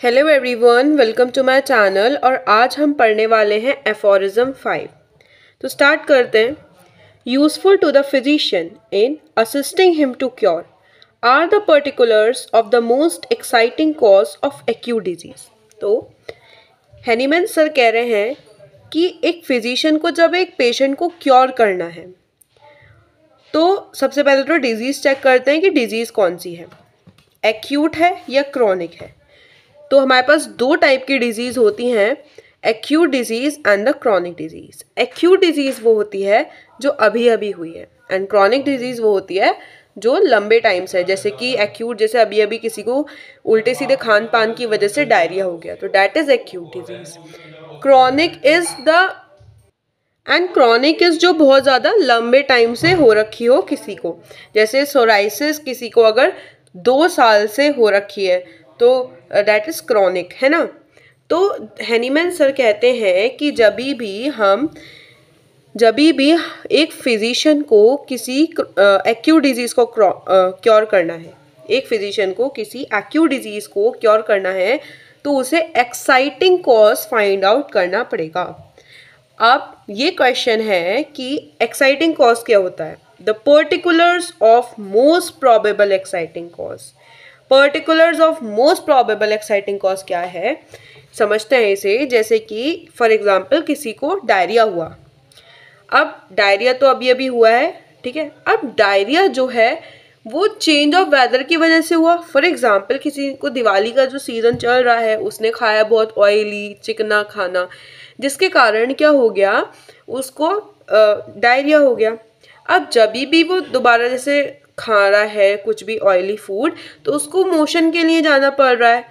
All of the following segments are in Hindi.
Hello everyone, welcome to my channel. और आज हम पढ़ने वाले हैं एफोरिज्म 5। तो स्टार्ट करते हैं। Useful to the physician in assisting him to cure are the particulars of the most exciting cause of acute disease. तो हैनीमैन सर कह रहे हैं कि एक फिजिशियन को जब एक पेशेंट को क्योर करना है तो सबसे पहले तो डिजीज़ चेक करते हैं कि डिजीज़ कौन सी है, एक्यूट है या क्रॉनिक है। तो हमारे पास दो टाइप की डिजीज़ होती हैं, acute disease and the chronic disease. Acute disease वो होती है जो अभी अभी हुई है एंड क्रॉनिक डिजीज़ वो होती है जो लंबे टाइम से है। जैसे कि एक्यूट, जैसे अभी अभी किसी को उल्टे सीधे खान पान की वजह से डायरिया हो गया, तो that is acute disease. Chronic is जो बहुत ज़्यादा लंबे टाइम से हो रखी हो किसी को, जैसे सोराइसिस किसी को अगर 2 साल से हो रखी है तो दैट इज़ क्रॉनिक, है ना। तो हैनीमैन सर कहते हैं कि जब भी एक फिजिशियन को किसी एक्यूट डिजीज़ को क्योर करना है, एक फिजिशियन को किसी एक्यूट डिजीज़ को क्योर करना है तो उसे एक्साइटिंग कॉज फाइंड आउट करना पड़ेगा। अब ये क्वेश्चन है कि एक्साइटिंग कॉज क्या होता है। The particulars of most probable exciting cause. Particulars of most probable exciting cause क्या है, समझते हैं इसे। जैसे कि फॉर एग्जांपल किसी को डायरिया हुआ। अब डायरिया तो अभी अभी हुआ है, ठीक है। अब डायरिया जो है वो चेंज ऑफ वेदर की वजह से हुआ। फॉर एग्जांपल किसी को दिवाली का जो सीज़न चल रहा है उसने खाया बहुत ऑयली चिकना खाना, जिसके कारण क्या हो गया, उसको डायरिया हो गया। अब जब भी वो दोबारा जैसे खा रहा है कुछ भी ऑयली फूड तो उसको मोशन के लिए जाना पड़ रहा है,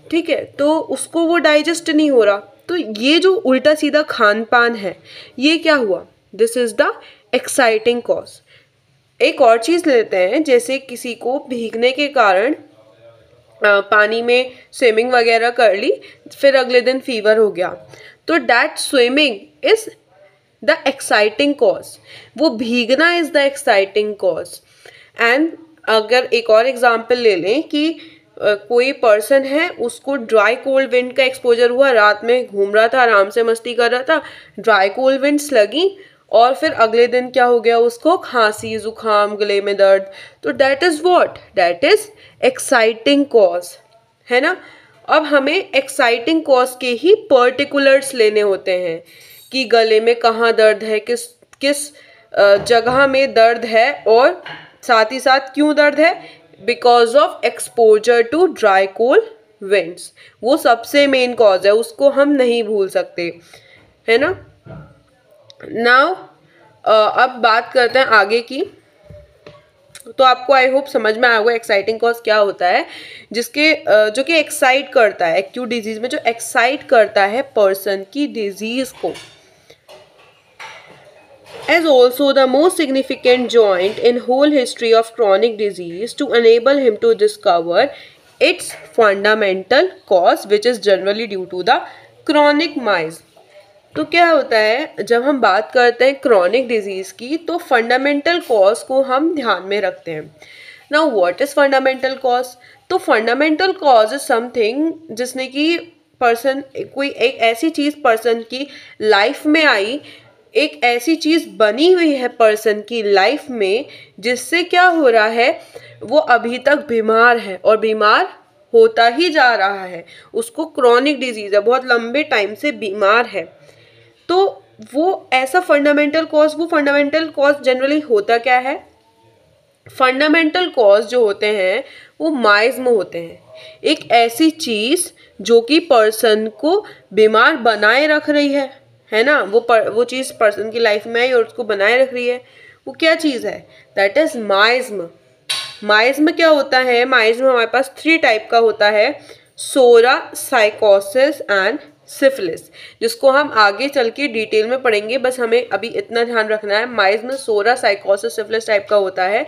ठीक है, तो उसको वो डाइजेस्ट नहीं हो रहा। तो ये जो उल्टा सीधा खान पान है ये क्या हुआ, this is the exciting cause. एक और चीज़ लेते हैं, जैसे किसी को भीगने के कारण पानी में स्विमिंग वगैरह कर ली, फिर अगले दिन फीवर हो गया, तो that swimming is the exciting cause. वो भीगना is the exciting cause. And अगर एक और एग्जांपल ले लें कि कोई पर्सन है, उसको ड्राई कोल्ड विंड का एक्सपोजर हुआ, रात में घूम रहा था, आराम से मस्ती कर रहा था, ड्राई कोल्ड विंड्स लगी और फिर अगले दिन क्या हो गया, उसको खांसी जुकाम गले में दर्द। तो that is what, that is exciting cause, है ना। अब हमें एक्साइटिंग कॉज के ही पर्टिकुलर्स लेने होते हैं कि गले में कहाँ दर्द है, किस किस जगह में दर्द है और साथ ही साथ क्यों दर्द है, because of exposure to dry cold winds. वो सबसे मेन कॉज है, उसको हम नहीं भूल सकते, है ना। नाउ अब बात करते हैं आगे की। तो आपको आई होप समझ में आया होगा एक्साइटिंग कॉज क्या होता है, जिसके जो कि एक्साइट करता है, एक्यूट डिजीज में जो एक्साइट करता है पर्सन की डिजीज को। As also the most significant joint in whole history of chronic disease to enable him to discover its fundamental cause, which is generally due to the chronic miasm। तो क्या होता है, जब हम बात करते हैं क्रॉनिक डिजीज़ की तो फंडामेंटल कॉज को हम ध्यान में रखते हैं। Now what is fundamental cause. तो फंडामेंटल कॉज इज समथिंग जिसने कि पर्सन, कोई एक ऐसी चीज़ पर्सन की लाइफ में आई, एक ऐसी चीज़ बनी हुई है पर्सन की लाइफ में जिससे क्या हो रहा है, वो अभी तक बीमार है और बीमार होता ही जा रहा है, उसको क्रॉनिक डिजीज़ है, बहुत लंबे टाइम से बीमार है। तो वो ऐसा फंडामेंटल कॉज जनरली होता क्या है, फंडामेंटल कॉज जो होते हैं वो माइज्म होते हैं, एक ऐसी चीज़ जो कि पर्सन को बीमार बनाए रख रही है ना। वो चीज़ पर्सन की लाइफ में आई और उसको बनाए रख रही है, वो क्या चीज़ है, दैट इज माइज्म। माइज्म क्या होता है, माइज्म हमारे पास 3 टाइप का होता है, सोरा, साइकोसिस एंड सिफिलिस, जिसको हम आगे चल के डिटेल में पढ़ेंगे। बस हमें अभी इतना ध्यान रखना है, माइज्म, सोरा, साइकोसिस, सिफिलिस टाइप का होता है,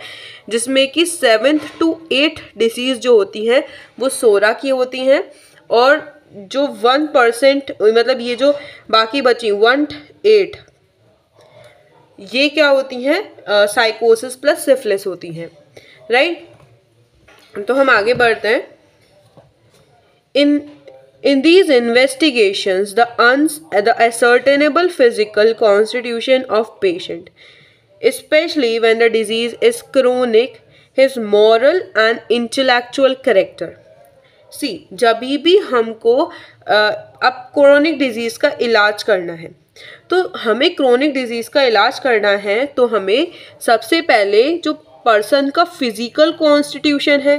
जिसमें कि 7th to 8th डिसीज़ जो होती हैं वो सोरा की होती हैं, और जो 1% मतलब ये जो बाकी बची 1-8 ये क्या होती हैं, साइकोसिस प्लस सिफिलिस होती हैं, राइट। तो हम आगे बढ़ते हैं। इन In these investigations, the ascertainable physical constitution of patient, especially when the disease is chronic, his moral and intellectual character. सी जब भी हमको अब क्रोनिक डिजीज़ का इलाज करना है, तो हमें क्रोनिक डिजीज़ का इलाज करना है तो हमें सबसे पहले जो पर्सन का फिजिकल कॉन्स्टिट्यूशन है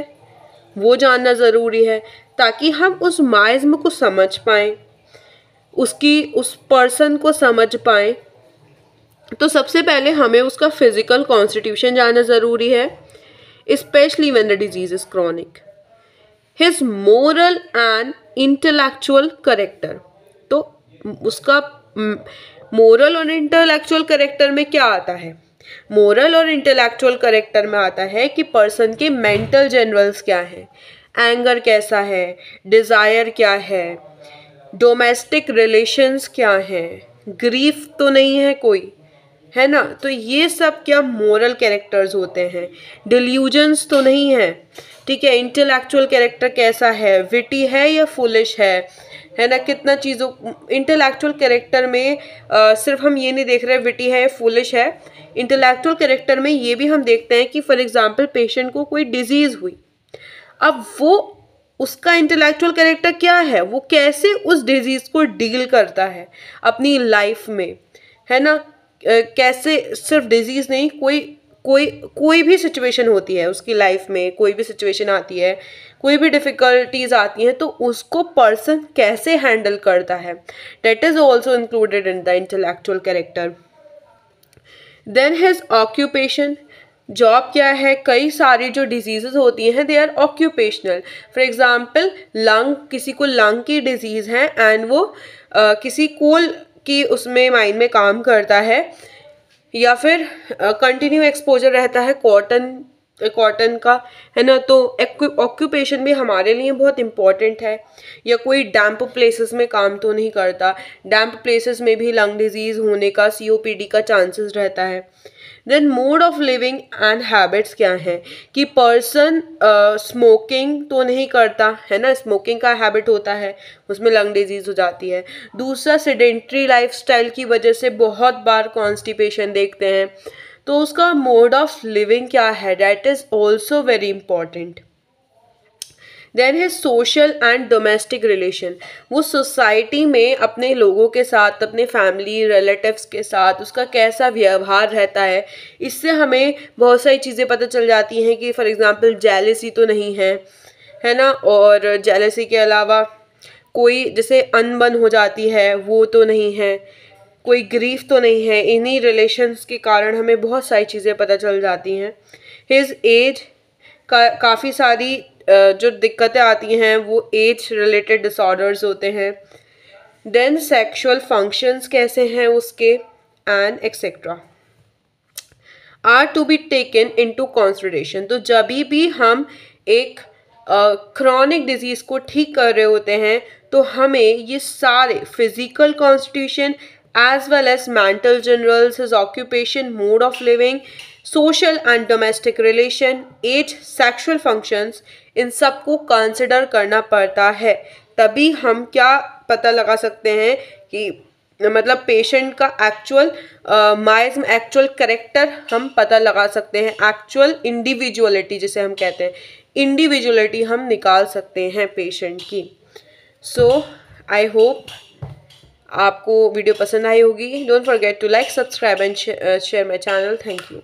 वो जानना ज़रूरी है, ताकि हम उस माइज़्म को समझ पाएँ, उस पर्सन को समझ पाएँ। तो सबसे पहले हमें उसका फिजिकल कॉन्स्टिट्यूशन जानना ज़रूरी है, specially when the disease is chronic. His moral and intellectual character, तो उसका मोरल और इंटेलेक्चुअल करेक्टर में क्या आता है? मोरल और इंटेलेक्चुअल करेक्टर में आता है कि पर्सन के मेंटल जनरल्स क्या हैं, एंगर कैसा है, डिज़ायर क्या है, डोमेस्टिक रिलेशंस क्या हैं, ग्रीफ तो नहीं है कोई, है ना? तो ये सब क्या मोरल कैरेक्टर्स होते हैं। डिल्यूजन्स तो नहीं है, ठीक है। इंटेलेक्चुअल कैरेक्टर कैसा है, विटी है या फुलिश है ना? कितना चीज़ों इंटेलेक्चुअल कैरेक्टर में सिर्फ हम ये नहीं देख रहे विटी है फुलिश है, इंटेलेक्चुअल कैरेक्टर में ये भी हम देखते हैं कि फॉर एग्जांपल पेशेंट को कोई डिजीज़ हुई, अब वो उसका इंटेलेक्चुअल कैरेक्टर क्या है, वो कैसे उस डिजीज़ को डील करता है अपनी लाइफ में, है ना? कैसे, सिर्फ डिजीज़ नहीं, कोई भी सिचुएशन होती है उसकी लाइफ में, कोई भी सिचुएशन आती है, कोई भी डिफ़िकल्टीज आती हैं, तो उसको पर्सन कैसे हैंडल करता है, that is also included in the intellectual character. Then his occupation, job क्या है? कई सारी जो डिजीज़ होती हैं they are occupational. For example lung, किसी को लंग की डिजीज़ है एंड वो किसी कोल की उसमें माइन में काम करता है, या फिर कंटिन्यू एक्सपोजर रहता है कॉटन का, है ना? तो ऑक्यूपेशन भी हमारे लिए बहुत इम्पॉर्टेंट है। या कोई डैम्प प्लेसेस में काम तो नहीं करता, डैम्प प्लेसेस में भी लंग डिजीज़ होने का, COPD का चांसेस रहता है। Then mode of living and habits क्या हैं कि पर्सन स्मोकिंग तो नहीं करता, है ना? स्मोकिंग का हैबिट होता है, उसमें लंग डिजीज़ हो जाती है। दूसरा, सेडेंट्री लाइफस्टाइल की वजह से बहुत बार कॉन्स्टिपेशन देखते हैं, तो उसका मोड ऑफ लिविंग क्या है, that is also very important. Then है सोशल एंड डोमेस्टिक रिलेशन, वो सोसाइटी में अपने लोगों के साथ, अपने फैमिली रिलेटिव्स के साथ उसका कैसा व्यवहार रहता है, इससे हमें बहुत सारी चीज़ें पता चल जाती हैं कि फॉर एग्जांपल जेलसी तो नहीं है ना? और जेलसी के अलावा कोई जैसे अनबन हो जाती है वो तो नहीं है, कोई ग्रीफ तो नहीं है। इन्हीं रिलेशंस के कारण हमें बहुत सारी चीज़ें पता चल जाती हैं। हिज एज, काफ़ी सारी जो दिक्कतें आती हैं वो एज रिलेटेड डिसऑर्डर्स होते हैं। देन सेक्सुअल फंक्शंस कैसे हैं उसके, and etcetera are to be taken into consideration. तो जब भी हम एक क्रॉनिक डिजीज़ को ठीक कर रहे होते हैं तो हमें ये सारे physical constitution as well as mental generals, his occupation, mode of living, social and domestic relation, age, sexual functions, इन सब को कंसिडर करना पड़ता है। तभी हम क्या पता लगा सकते हैं कि मतलब पेशेंट का एक्चुअल माइज्म, एक्चुअल करेक्टर हम पता लगा सकते हैं, एक्चुअल इंडिविजुअलिटी जिसे हम कहते हैं, इंडिविजुअलिटी हम निकाल सकते हैं पेशेंट की। सो आई होप आपको वीडियो पसंद आई होगी। Don't forget to like, subscribe and share my channel. Thank you.